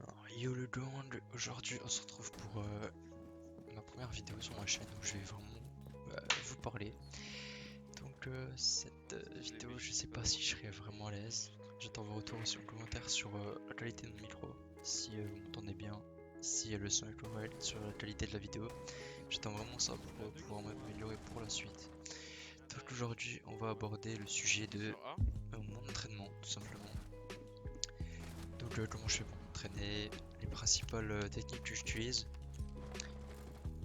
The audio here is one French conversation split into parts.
Alors, yo le gang, aujourd'hui on se retrouve pour ma première vidéo sur ma chaîne où je vais vraiment vous parler. Donc cette vidéo, je sais pas si je serai vraiment à l'aise. J'attends vos retours sur le commentaire sur la qualité de mon micro, si vous m'entendez bien, si le son est correct, sur la qualité de la vidéo. J'attends vraiment ça pour pouvoir m'améliorer pour la suite. Donc aujourd'hui on va aborder le sujet de mon entraînement tout simplement. Donc comment je fais pour m'entraîner, les principales techniques que j'utilise.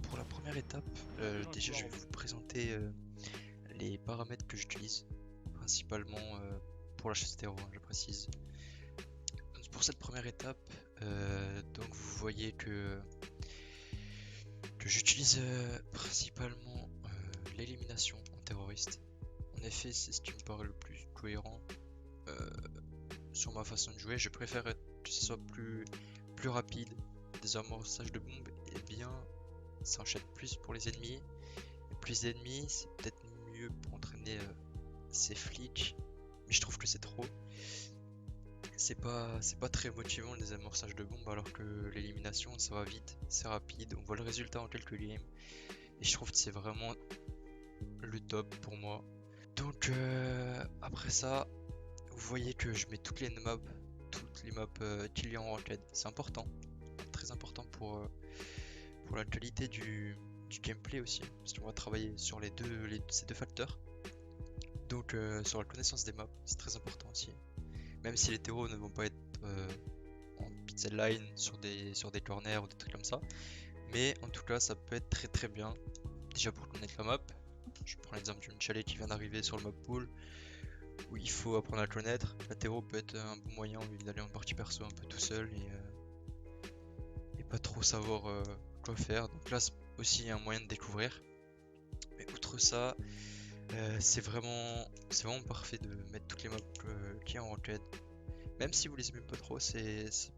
Pour la première étape, déjà je vais vous présenter les paramètres que j'utilise, principalement pour la chasse terreau, je précise. Donc, pour cette première étape, donc vous voyez que j'utilise principalement l'élimination en terroriste. En effet, c'est ce qui me paraît le plus cohérent sur ma façon de jouer. Je préfère que ce soit plus rapide, des amorçages de bombes, et bien ça enchaîne plus pour les ennemis. Et plus d'ennemis, c'est peut-être mieux pour entraîner ces flics, mais je trouve que c'est trop. C'est pas très motivant les amorçages de bombes, alors que l'élimination ça va vite, c'est rapide, on voit le résultat en quelques games. Et je trouve que c'est vraiment le top pour moi. Donc après ça, vous voyez que je mets toutes les maps qu'il y a en ranked. C'est important, très important pour la qualité du gameplay aussi, parce qu'on va travailler sur ces deux facteurs. Donc sur la connaissance des maps, c'est très important aussi. Même si les terreaux ne vont pas être en pixel line sur des corners ou des trucs comme ça. Mais en tout cas, ça peut être très très bien. Déjà pour connaître la map, je prends l'exemple d'une chalet qui vient d'arriver sur le map pool, où il faut apprendre à le connaître. La terreau peut être un bon moyen d'aller en partie perso un peu tout seul et pas trop savoir quoi faire. Donc là, c'est aussi un moyen de découvrir. Mais outre ça, c'est vraiment parfait de mettre toutes les maps qu'il y a en ranked. Même si vous les aimez pas trop, ça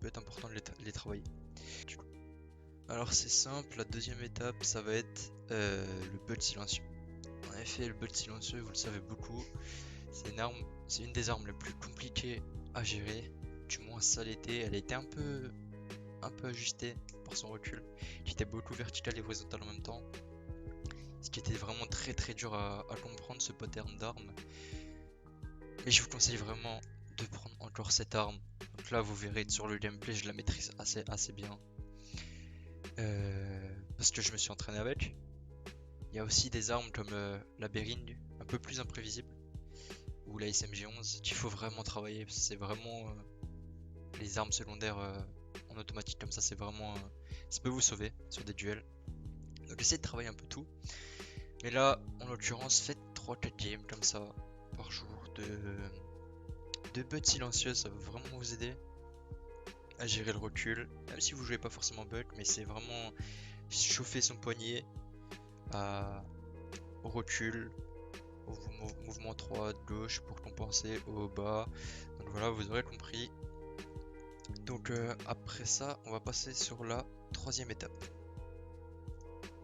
peut être important de les travailler. Alors c'est simple, la deuxième étape, ça va être le build silencieux. En effet, le build silencieux, vous le savez beaucoup, c'est une des armes les plus compliquées à gérer. Du moins ça l'était, elle a été un peu ajustée par son recul, qui était beaucoup vertical et horizontal en même temps. Ce qui était vraiment très très dur à comprendre ce pattern d'armes. Mais je vous conseille vraiment de prendre encore cette arme. Donc là vous verrez sur le gameplay, je la maîtrise assez bien. Parce que je me suis entraîné avec. Il y a aussi des armes comme la Bering, un peu plus imprévisible, ou la SMG11, qu'il faut vraiment travailler. C'est vraiment les armes secondaires en automatique comme ça, c'est vraiment ça peut vous sauver sur des duels. Donc essayez de travailler un peu tout. Mais là, en l'occurrence, faites 3-4 games comme ça par jour de buts silencieux, ça va vraiment vous aider à gérer le recul. Même si vous jouez pas forcément bug, mais c'est vraiment chauffer son poignet au recul, au mouvement 3 de gauche pour compenser au bas. Donc voilà, vous aurez compris. Donc après ça, on va passer sur la troisième étape.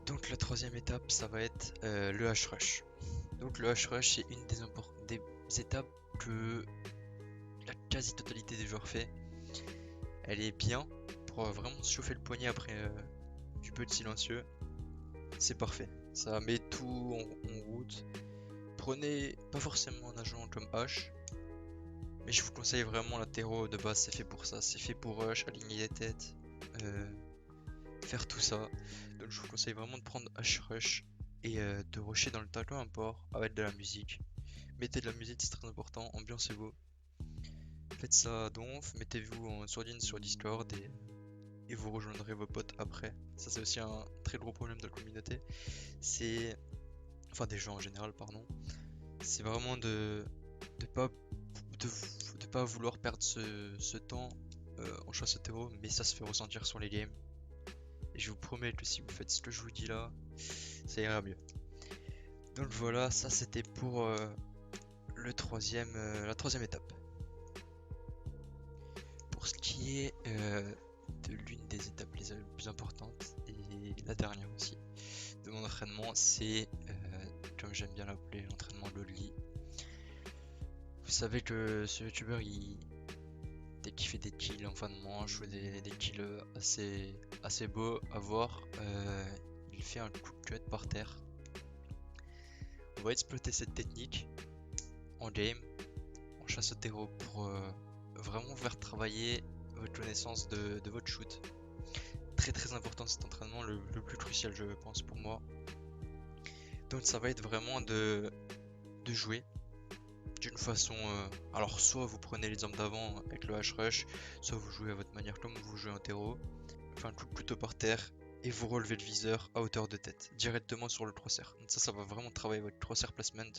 Donc la troisième étape, ça va être le H-Rush. Donc le H-Rush, c'est une des étapes que la quasi-totalité des joueurs fait. Elle est bien pour vraiment se chauffer le poignet après du build silencieux. C'est parfait. Ça met tout en route. Prenez pas forcément un agent comme H, mais je vous conseille vraiment la terreau de base, c'est fait pour ça. C'est fait pour rush, aligner les têtes, faire tout ça. Donc je vous conseille vraiment de prendre H-Rush et de rusher dans le tas, peu importe, avec de la musique. Mettez de la musique, c'est très important, ambiancez-vous. Faites ça à donf, mettez-vous en sourdine sur Discord et vous rejoindrez vos potes après. Ça c'est aussi un très gros problème de la communauté. C'est... Enfin des gens en général, pardon. C'est vraiment de pas vouloir perdre ce temps en chasse au terreau, mais ça se fait ressentir sur les games. Et je vous promets que si vous faites ce que je vous dis là, ça ira mieux. Donc voilà, ça c'était pour la troisième étape. Pour ce qui est de l'une des étapes les plus importantes, et la dernière aussi, de mon entraînement, c'est, comme j'aime bien l'appeler, l'entraînement Loli. Vous savez que ce youtubeur, dès qu'il fait des kills en fin de manche ou des kills assez beaux à voir, il fait un coup de cut par terre. On va exploiter cette technique en game, en chasse au terreau, pour vraiment vous faire travailler votre connaissance de votre shoot. Très important cet entraînement, le plus crucial je pense pour moi. Donc ça va être vraiment de jouer d'une façon... alors soit vous prenez les armes d'avant avec le H-Rush, soit vous jouez à votre manière comme vous jouez en terreau. Enfin un coup plutôt par terre et vous relevez le viseur à hauteur de tête, directement sur le crosshair. Donc ça va vraiment travailler votre crosshair placement.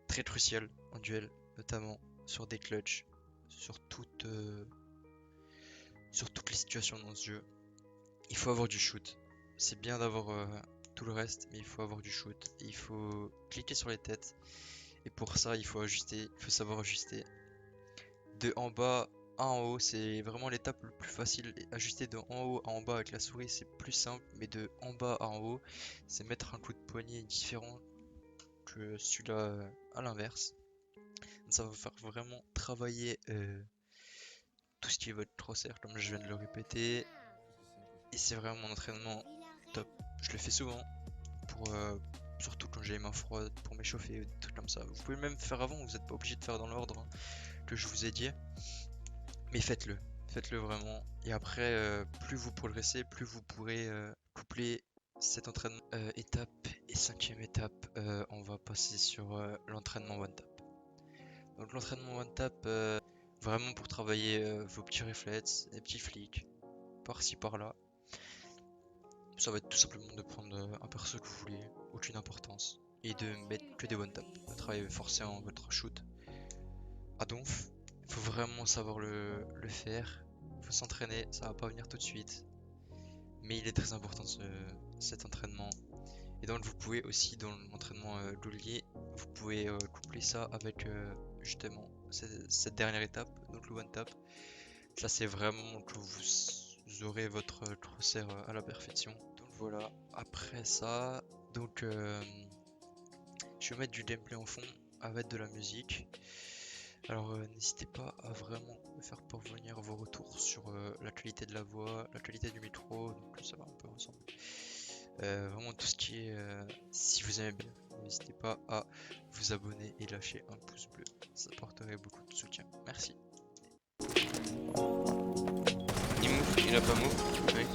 Très crucial en duel, notamment sur des clutches, sur toutes les situations dans ce jeu. Il faut avoir du shoot. C'est bien d'avoir tout le reste, mais il faut avoir du shoot. Et il faut cliquer sur les têtes. Et pour ça, il faut ajuster, il faut savoir ajuster. De en bas à en haut, c'est vraiment l'étape le plus facile. Et ajuster de en haut à en bas avec la souris, c'est plus simple. Mais de en bas à en haut, c'est mettre un coup de poignet différent que celui-là à l'inverse. Ça va faire vraiment travailler tout ce qui est votre crosshair, comme je viens de le répéter. Et c'est vraiment mon entraînement top. Je le fais souvent, pour, surtout quand j'ai les mains froides, pour m'échauffer, des trucs comme ça. Vous pouvez même faire avant, vous n'êtes pas obligé de faire dans l'ordre que je vous ai dit. Mais faites-le, faites-le vraiment. Et après, plus vous progressez, plus vous pourrez coupler cet entraînement. Étape et cinquième étape, on va passer sur l'entraînement one tap. Donc l'entraînement one tap, vraiment pour travailler vos petits réflexes, les petits flicks, par-ci par-là. Ça va être tout simplement de prendre un perso que vous voulez, aucune importance, et de mettre que des one tap, de travailler forcément votre shoot à donf. Il faut vraiment savoir le faire, il faut s'entraîner, ça va pas venir tout de suite, mais il est très important cet entraînement. Et donc vous pouvez aussi dans l'entraînement Lolier, vous pouvez coupler ça avec justement cette dernière étape, donc le one tap. Là c'est vraiment que vous aurez votre crosshair à la perfection. Donc voilà, après ça, donc je vais mettre du gameplay en fond avec de la musique. Alors n'hésitez pas à vraiment me faire parvenir vos retours sur la qualité de la voix, la qualité du micro, donc ça va un peu ensemble. Vraiment tout ce qui est... si vous aimez bien, n'hésitez pas à vous abonner et lâcher un pouce bleu, ça apporterait beaucoup de soutien. Merci. Il move, il a pas move. Oui.